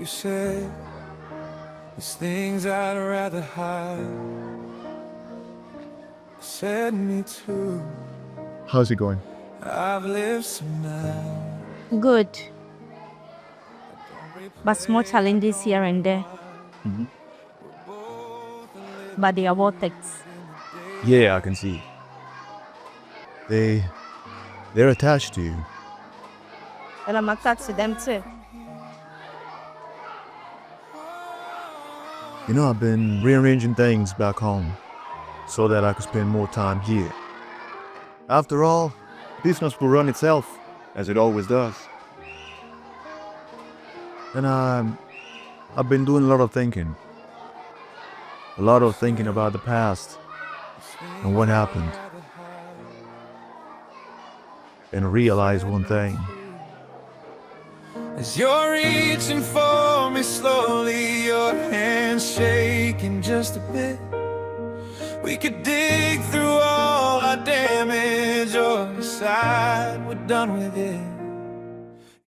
said there's things I'd rather hide. Said me too. How's it going? I've lived some now. Good, but small challenges here and there. But they are worth it. Yeah, I can see. They're attached to you. And I'm attached to them too. You know, I've been rearranging things back home so that I could spend more time here. After all, business will run itself, as it always does. And I've been doing a lot of thinking. A lot of thinking about the past and what happened. And realize one thing. As you're reaching for me slowly, your hand's shaking just a bit. We could dig through all our damage or decide we're done with it.